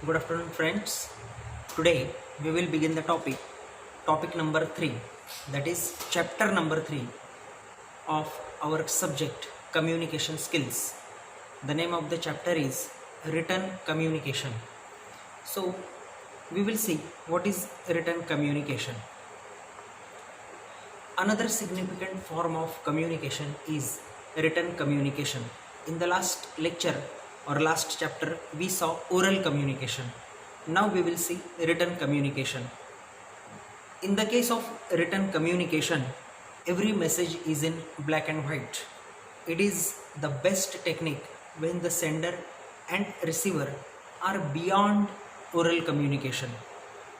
Good afternoon, friends. Today we will begin the topic number 3, that is chapter number 3 of our subject communication skills. The name of the chapter is written communication. So, we will see what is written communication. Another significant form of communication is written communication. In the last lecture or last chapter, we saw oral communication. Now we will see written communication. In the case of written communication, every message is in black and white. It is the best technique when the sender and receiver are beyond oral communication.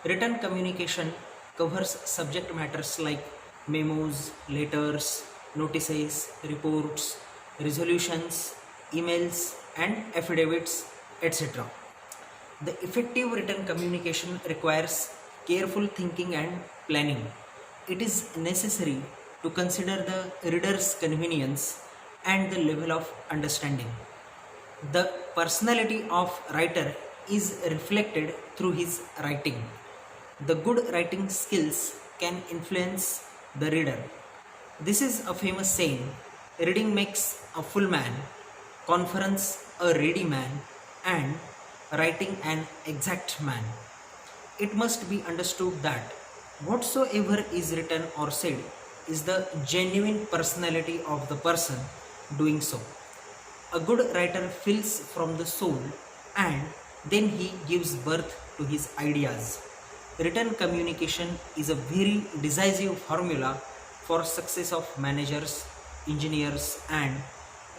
Written communication covers subject matters like memos, letters, notices, reports, resolutions, emails, and affidavits, etc. The effective written communication requires careful thinking and planning. It is necessary to consider the reader's convenience and the level of understanding. The personality of writer is reflected through his writing. The good writing skills can influence the reader. This is a famous saying: reading makes a full man, conference a ready man, and writing an exact man. It must be understood that whatsoever is written or said is the genuine personality of the person doing so. A good writer feels from the soul and then he gives birth to his ideas. Written communication is a very decisive formula for success of managers, engineers, and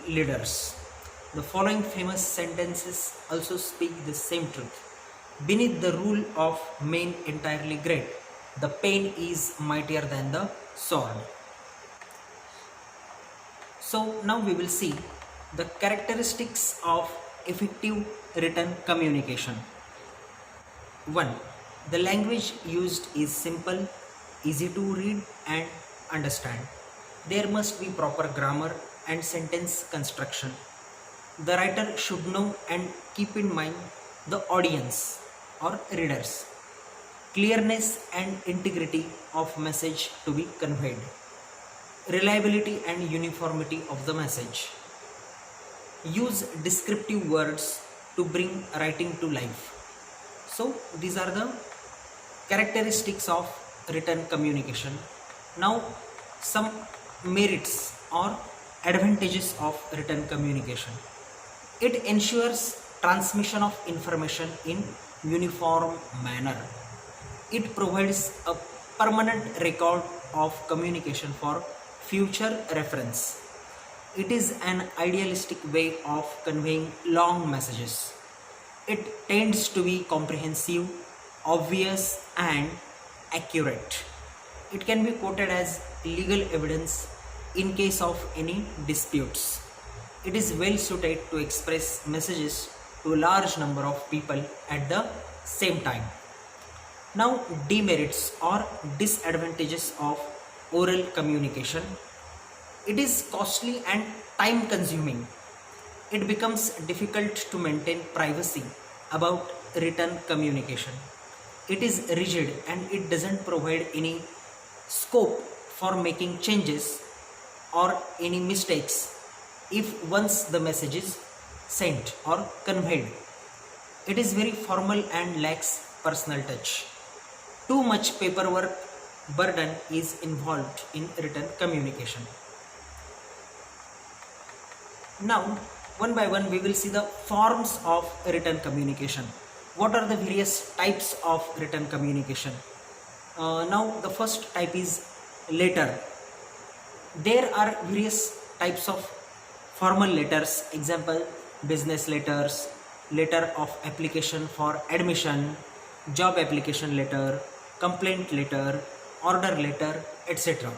leaders. The following famous sentences also speak the same truth. Beneath the rule of men entirely great, the pen is mightier than the sword. So now we will see the characteristics of effective written communication. 1. The language used is simple, easy to read and understand. There must be proper grammar and sentence construction. The writer should know and keep in mind the audience or readers, clearness and integrity of message to be conveyed, reliability and uniformity of the message. Use descriptive words to bring writing to life. So these are the characteristics of written communication. Now some merits or advantages of written communication. It ensures transmission of information in uniform manner. It provides a permanent record of communication for future reference. It is an idealistic way of conveying long messages. It tends to be comprehensive, obvious, and accurate. It can be quoted as legal evidence in case of any disputes. It is well suited to express messages to a large number of people at the same time. Now, demerits or disadvantages of oral communication. It is costly and time consuming. It becomes difficult to maintain privacy about written communication. It is rigid and it doesn't provide any scope for making changes or any mistakes if once the message is sent or conveyed. It is very formal and lacks personal touch. Too much paperwork burden is involved in written communication. Now, one by one, we will see the forms of written communication. What are the various types of written communication? Now, the first type is letter. There are various types of formal letters. Example, business letters, letter of application for admission, job application letter, complaint letter, order letter, etc.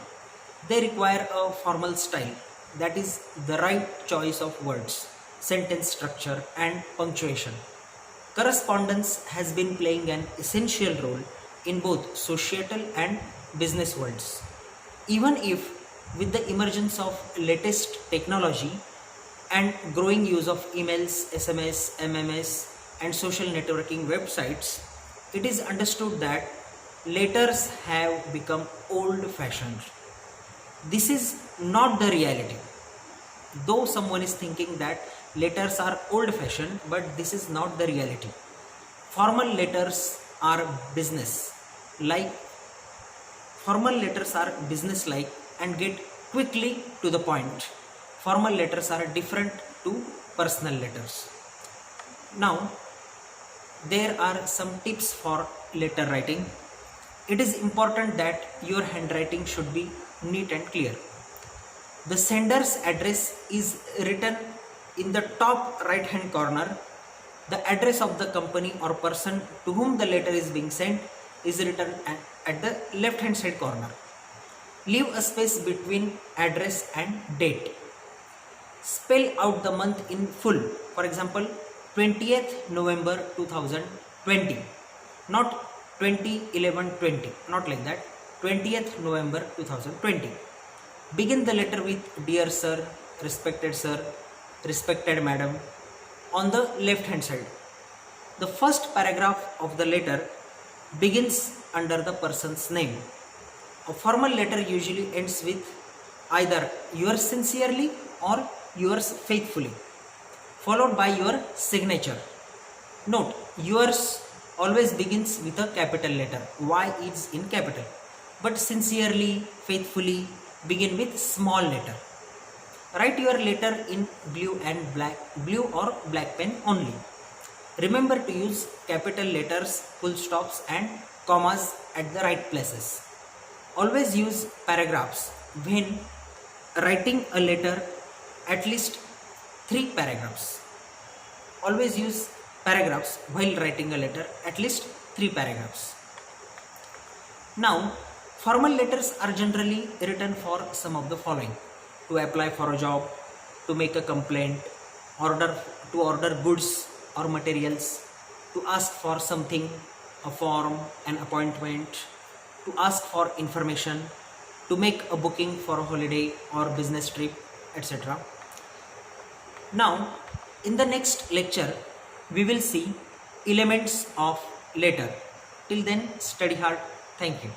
They require a formal style, that is the right choice of words, sentence structure and punctuation. Correspondence has been playing an essential role in both societal and business worlds. Even if with the emergence of latest technology and growing use of emails, SMS, MMS, and social networking websites, it is understood that letters have become old-fashioned. This is not the reality. Though someone is thinking that letters are old-fashioned, but this is not the reality. Formal letters are business-like. Formal letters are business-like and get quickly to the point. Formal letters are different to personal letters. Now, there are some tips for letter writing. It is important that your handwriting should be neat and clear. The sender's address is written in the top right hand corner. The address of the company or person to whom the letter is being sent is written at the left hand side corner. Leave a space between address and date. Spell out the month in full. For example, 20th November 2020, not 2011-20, not like that. 20th November 2020. Begin the letter with dear sir, respected madam on the left hand side. The first paragraph of the letter begins under the person's name. A formal letter usually ends with either yours sincerely or yours faithfully, followed by your signature. Note, yours always begins with a capital letter. Y is in capital. But sincerely, faithfully begin with small letter. Write your letter in blue or black pen only. Remember to use capital letters, full stops and commas at the right places. Always use paragraphs when writing a letter, at least 3 paragraphs. Always use paragraphs while writing a letter, at least 3 paragraphs. Now, formal letters are generally written for some of the following: to apply for a job, to make a complaint, to order goods or materials, to ask for something, a form, an appointment, to ask for information, to make a booking for a holiday or business trip, etc. Now, in the next lecture, we will see elements of letter. Till then, study hard. Thank you.